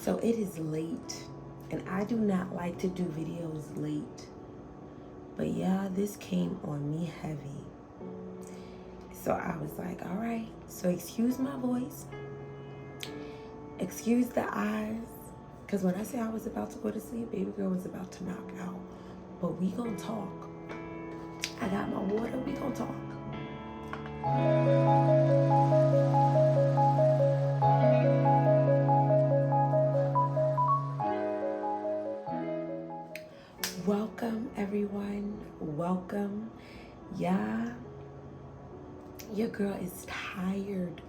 So it is late, and I do not like to do videos late. But yeah, this came on me heavy. So I was like, all right, so excuse my voice, excuse the eyes, because when I say I was about to go to sleep, baby girl was about to knock out. But we gonna talk. I got my water, we gonna talk. Welcome, everyone. Welcome. Yeah, your girl is tired.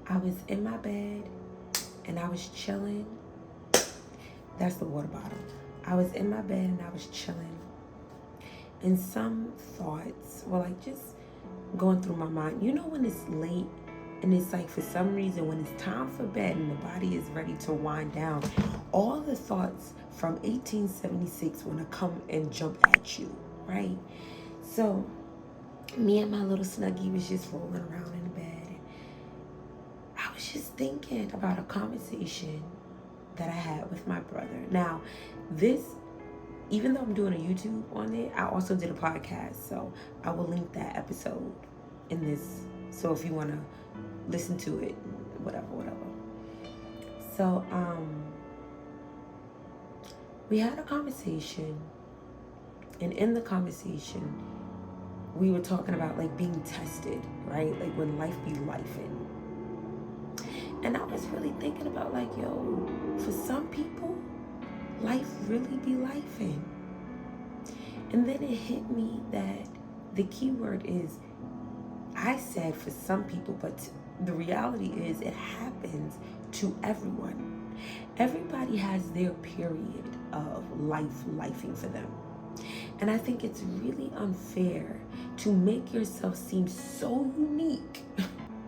I was in my bed and I was chilling. That's the water bottle. I was in my bed and I was chilling. And some thoughts were like just going through my mind. You know when it's late and it's like for some reason when it's time for bed and the body is ready to wind down, all the thoughts from 1876 want to come and jump at you, right? So me and my little snuggie was just rolling around in the bed. I was just thinking about a conversation that I had with my brother. Now, this, even though I'm doing a YouTube on it, I also did a podcast. So I will link that episode in this. So if you want to listen to it, whatever. So, we had a conversation, and in the conversation, we were talking about like being tested, right? Like when life be lifing. And I was really thinking about like, yo, for some people, life really be lifing. And then it hit me that the key word is, I said for some people, but the reality is it happens to everyone. Everybody has their period of lifing for them. And I think it's really unfair to make yourself seem so unique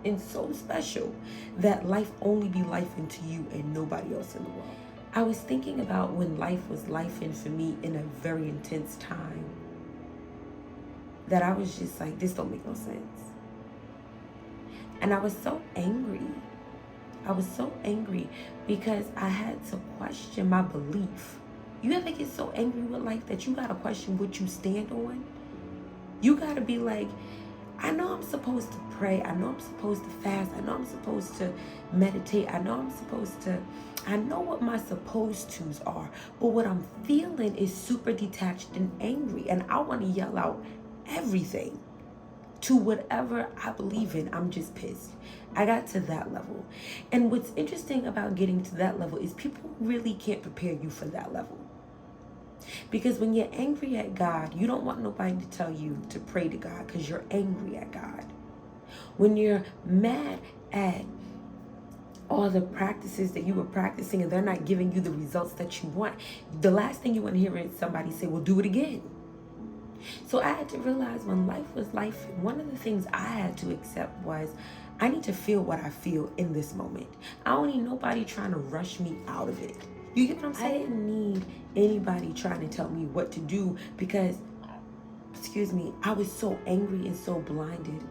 and so special that life only be lifing to you and nobody else in the world. I was thinking about when life was lifing for me in a very intense time, that I was just like, this don't make no sense. And I was so angry. I was so angry because I had to question my belief. You ever get so angry with life that you gotta question what you stand on? You gotta be like, I know I'm supposed to pray. I know I'm supposed to fast. I know I'm supposed to meditate. I know what my supposed tos are. But what I'm feeling is super detached and angry. And I want to yell out everything to whatever I believe in. I'm just pissed. I got to that level. And what's interesting about getting to that level is people really can't prepare you for that level. Because when you're angry at God, you don't want nobody to tell you to pray to God because you're angry at God. When you're mad at all the practices that you were practicing and they're not giving you the results that you want, the last thing you want to hear is somebody say, well, do it again. So I had to realize when life was life, one of the things I had to accept was I need to feel what I feel in this moment. I don't need nobody trying to rush me out of it. You get what I'm saying? I didn't need anybody trying to tell me what to do because, I was so angry and so blinded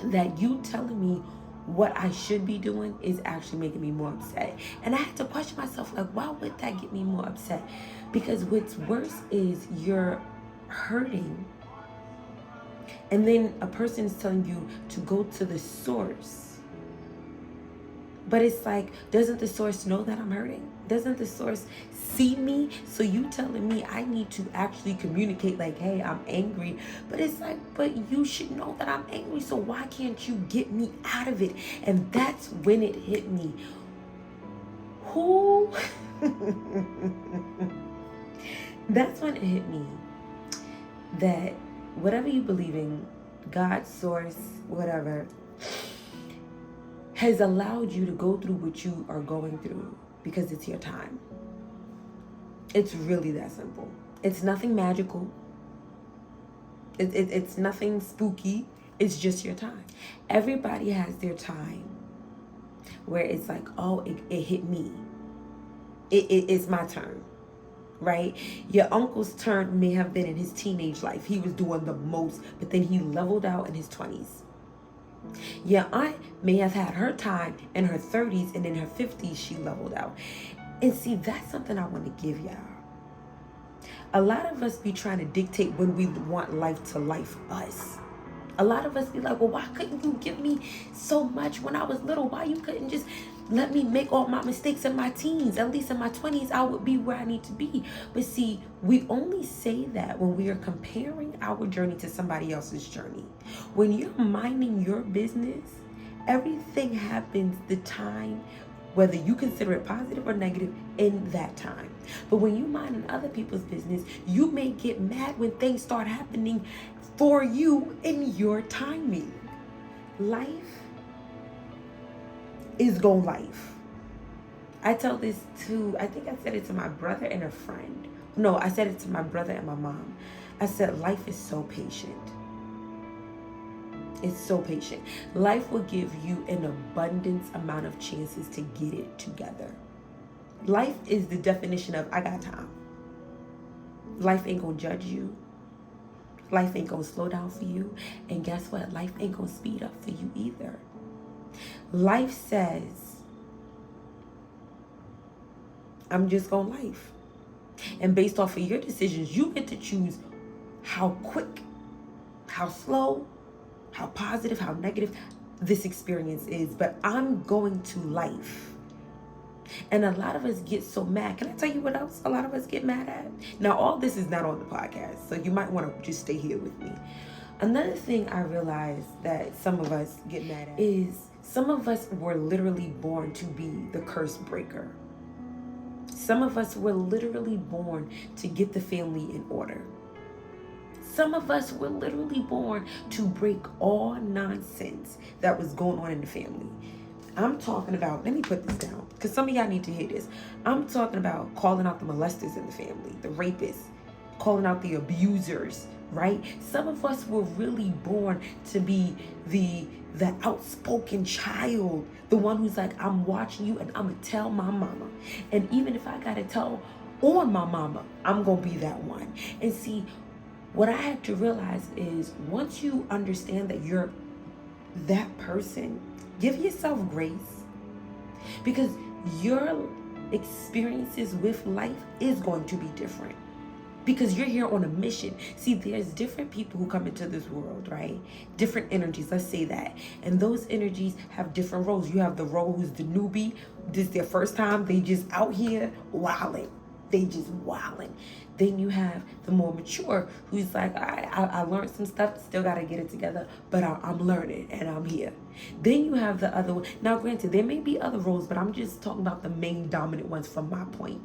that you telling me what I should be doing is actually making me more upset. And I had to question myself, like, why would that get me more upset? Because what's worse is you're hurting and then a person is telling you to go to the source. But it's like, doesn't the source know that I'm hurting? Doesn't the source see me? So you telling me I need to actually communicate like, hey, I'm angry. But it's like, but you should know that I'm angry. So why can't you get me out of it? And that's when it hit me. That's when it hit me that whatever you believe in, God, source, whatever, has allowed you to go through what you are going through because it's your time. It's really that simple. It's nothing magical. It's nothing spooky. It's just your time. Everybody has their time where it's like, oh, it hit me. It's my turn, right? Your uncle's turn may have been in his teenage life. He was doing the most, but then he leveled out in his 20s. Your aunt may have had her time in her 30s, and in her 50s she leveled out. And see, that's something I want to give y'all. A lot of us be trying to dictate when we want life to life us. A lot of us be like, well, why couldn't you give me so much when I was little? Why you couldn't just let me make all my mistakes in my teens? At least in my 20s, I would be where I need to be. But see, we only say that when we are comparing our journey to somebody else's journey. When you're minding your business, everything happens the time, whether you consider it positive or negative, in that time. But when you mind in other people's business, you may get mad when things start happening for you in your timing. Life is go life. I tell this to, I think I said it to my brother and a friend. No, I said it to my brother and my mom. I said, life is so patient. It's so patient. Life will give you an abundance amount of chances to get it together. Life is the definition of, I got time. Life ain't gonna judge you. Life ain't gonna slow down for you. And guess what? Life ain't gonna speed up for you either. Life says, I'm just gonna life. And based off of your decisions, you get to choose how quick, how slow, how positive, how negative this experience is. But I'm going to life. And a lot of us get so mad. Can I tell you what else a lot of us get mad at? Now, all this is not on the podcast, so you might want to just stay here with me. Another thing I realized that some of us get mad at is some of us were literally born to be the curse breaker. Some of us were literally born to get the family in order. Some of us were literally born to break all nonsense that was going on in the family. I'm talking about, let me put this down, because some of y'all need to hear this. I'm talking about calling out the molesters in the family, the rapists, calling out the abusers, right? Some of us were really born to be the outspoken child, the one who's like, I'm watching you and I'm going to tell my mama. And even if I got to tell on my mama, I'm going to be that one. And see, what I had to realize is once you understand that you're that person, give yourself grace, because your experiences with life is going to be different, because you're here on a mission. See, there's different people who come into this world, right? Different energies, let's say that. And those energies have different roles. You have the role who's the newbie. This is their first time. They just out here wilding. They just wilding. Then you have the more mature who's like, I learned some stuff, still got to get it together, but I'm learning and I'm here. Then you have the other one. Now, granted, there may be other roles, but I'm just talking about the main dominant ones from my point.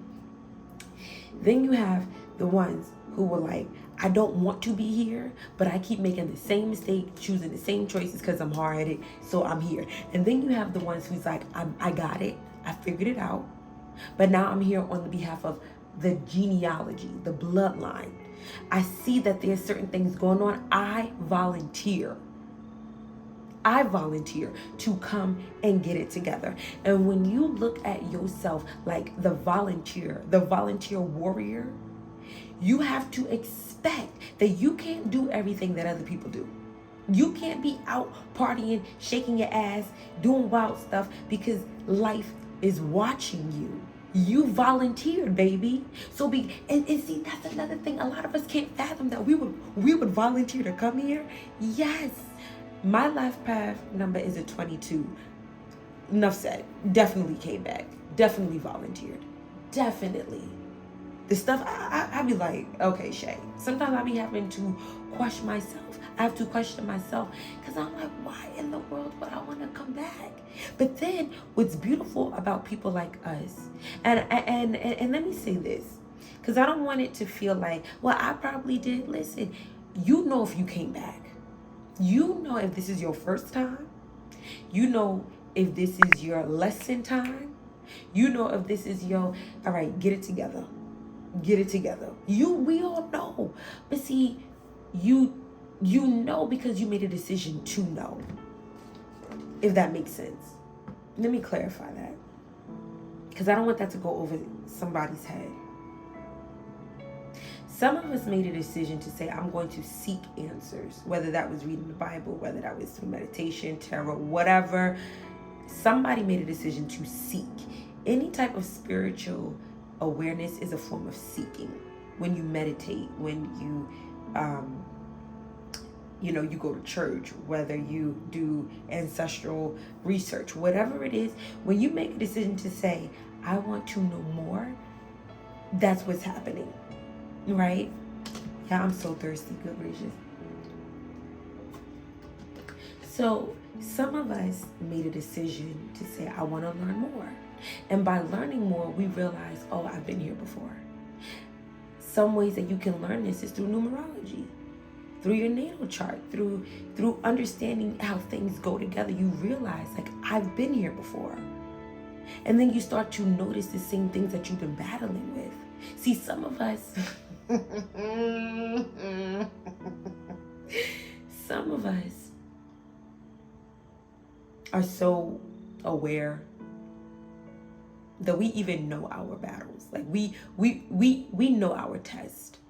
Then you have the ones who were like, I don't want to be here, but I keep making the same mistake, choosing the same choices because I'm hard-headed, so I'm here. And then you have the ones who's like, I got it, I figured it out, but now I'm here on the behalf of the genealogy, the bloodline. I see that there's certain things going on. I volunteer to come and get it together. And when you look at yourself like the volunteer warrior, you have to expect that you can't do everything that other people do. You can't be out partying, shaking your ass, doing wild stuff, because life is watching you. You volunteered, baby. So and see, that's another thing. A lot of us can't fathom that we would volunteer to come here. Yes. My life path number is a 22. Enough said. Definitely came back. Definitely volunteered. Definitely. The stuff I be like, okay, Shay. Sometimes I be having to question myself. I have to question myself because I'm like, why in the world would I want to come back? But then what's beautiful about people like us, and let me say this, because I don't want it to feel like, well, I probably did. Listen, you know if you came back. You know if this is your first time. You know if this is your lesson time. You know if this is your, all right, get it together. Get it together. We all know. But see, you know because you made a decision to know. If that makes sense. Let me clarify that, because I don't want that to go over somebody's head. Some of us made a decision to say, I'm going to seek answers, whether that was reading the Bible, whether that was through meditation, tarot, whatever. Somebody made a decision to seek. Any type of spiritual awareness is a form of seeking. When you meditate, when you, you go to church, whether you do ancestral research, whatever it is, when you make a decision to say, I want to know more, that's what's happening, right? Yeah, I'm so thirsty, good gracious. So some of us made a decision to say, I want to learn more. And by learning more, we realize, oh, I've been here before. Some ways that you can learn this is through numerology, through your natal chart, through understanding how things go together. You realize, like, I've been here before. And then you start to notice the same things that you've been battling with. See, some of us, some of us are so aware that we even know our battles. Like we know our test.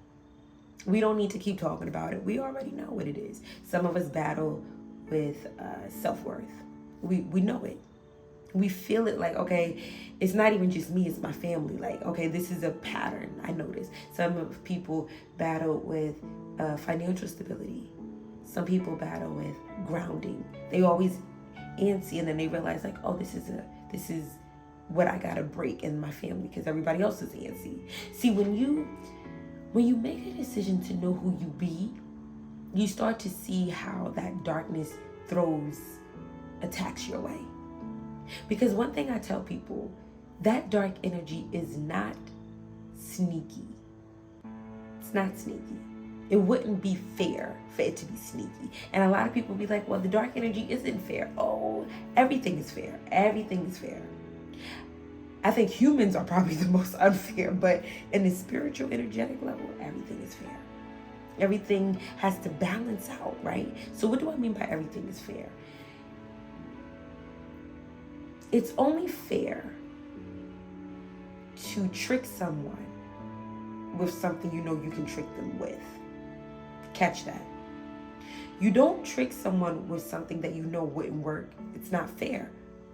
We don't need to keep talking about it. We already know what it is. Some of us battle with self-worth. We know it. We feel it, like, okay, it's not even just me, it's my family. Like, okay, this is a pattern, I notice. Some of people battle with financial stability. Some people battle with grounding. They always antsy, and then they realize, like, oh, this is what I gotta break in my family because everybody else is antsy. See, when you make a decision to know who you be, you start to see how that darkness throws attacks your way. Because one thing I tell people, that dark energy is not sneaky. It's not sneaky. It wouldn't be fair for it to be sneaky. And a lot of people be like, well, the dark energy isn't fair. Oh, everything is fair. Everything is fair. I think humans are probably the most unfair, but in the spiritual, energetic level, everything is fair. Everything has to balance out, right? So what do I mean by everything is fair? It's only fair to trick someone with something you know you can trick them with. Catch that. You don't trick someone with something that you know wouldn't work. It's not fair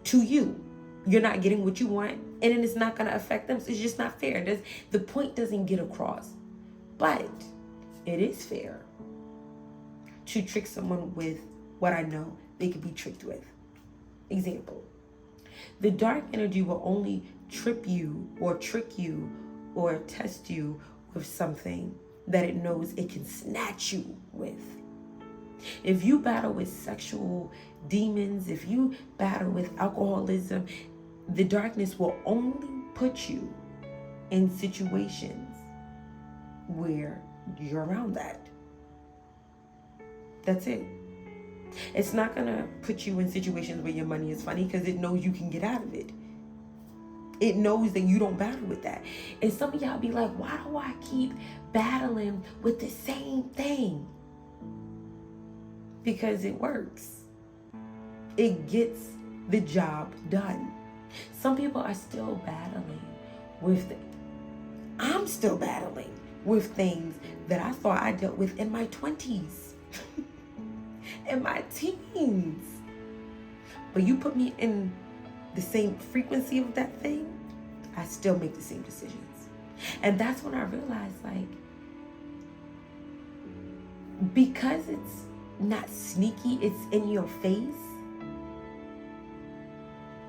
to you. You're not getting what you want, and then it's not going to affect them. So it's just not fair. The point doesn't get across. But it is fair to trick someone with what I know they could be tricked with. Example. The dark energy will only trip you or trick you or test you with something that it knows it can snatch you with. If you battle with sexual demons, if you battle with alcoholism, the darkness will only put you in situations where you're around that. That's it. It's not going to put you in situations where your money is funny because it knows you can get out of it. It knows that you don't battle with that. And some of y'all be like, why do I keep battling with the same thing? Because it works. It gets the job done. Some people are still battling with I'm still battling with things that I thought I dealt with in my 20s. In my teens. But you put me in the same frequency of that thing, I still make the same decisions. And that's when I realized, like, because it's not sneaky, it's in your face,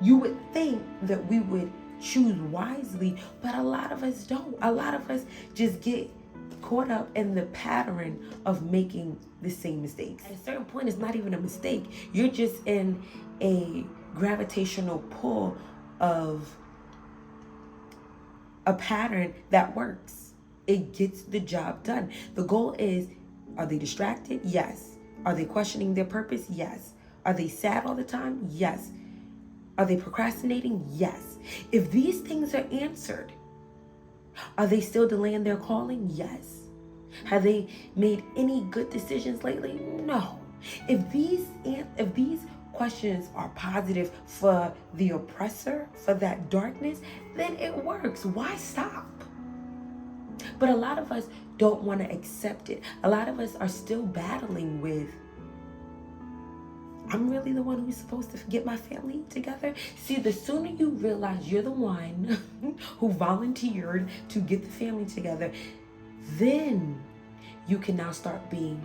you would think that we would choose wisely, but a lot of us don't. A lot of us just get caught up in the pattern of making the same mistakes. At a certain point, it's not even a mistake. You're just in a gravitational pull of a pattern that works. It gets the job done. The goal is, are they distracted? Yes. Are they questioning their purpose? Yes. Are they sad all the time? Yes. Are they procrastinating? Yes. If these things are answered, are they still delaying their calling? Yes. Have they made any good decisions lately? No. If these questions are positive for the oppressor, for that darkness, then it works. Why stop? But a lot of us don't want to accept it. A lot of us are still battling with, I'm really the one who's supposed to get my family together. See, the sooner you realize you're the one who volunteered to get the family together, then you can now start being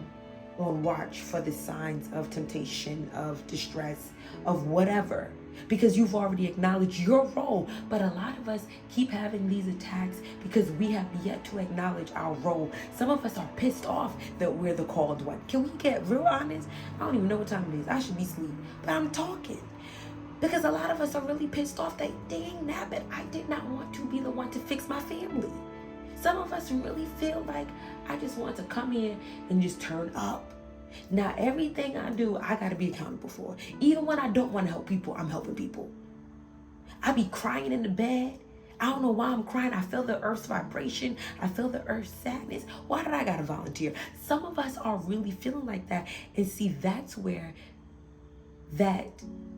on watch for the signs of temptation, of distress, of whatever, because you've already acknowledged your role. But a lot of us keep having these attacks because we have yet to acknowledge our role. Some of us are pissed off that we're the called one. Can we get real honest? I don't even know what time it is. I should be asleep, but I'm talking. Because a lot of us are really pissed off that, dang nabbit, I did not want to be the one to fix my family. Some of us really feel like, I just want to come here and just turn up. Now, everything I do, I got to be accountable for. Even when I don't want to help people, I'm helping people. I be crying in the bed. I don't know why I'm crying. I feel the earth's vibration. I feel the earth's sadness. Why did I got to volunteer? Some of us are really feeling like that. And see, that's where that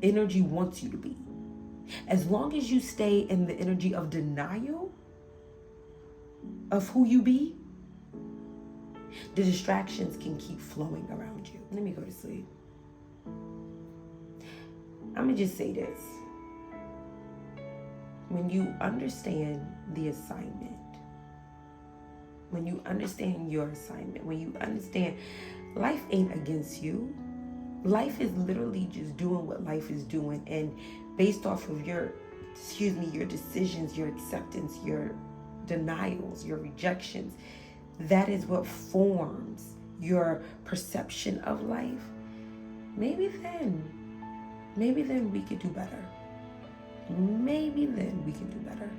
energy wants you to be. As long as you stay in the energy of denial of who you be, the distractions can keep flowing around you. Let me go to sleep. I'm going to just say this. When you understand the assignment, when you understand your assignment, when you understand life ain't against you, life is literally just doing what life is doing. And based off of your decisions, your acceptance, your denials, your rejections, that is what forms your perception of life. Maybe then we could do better. Maybe then we can do better.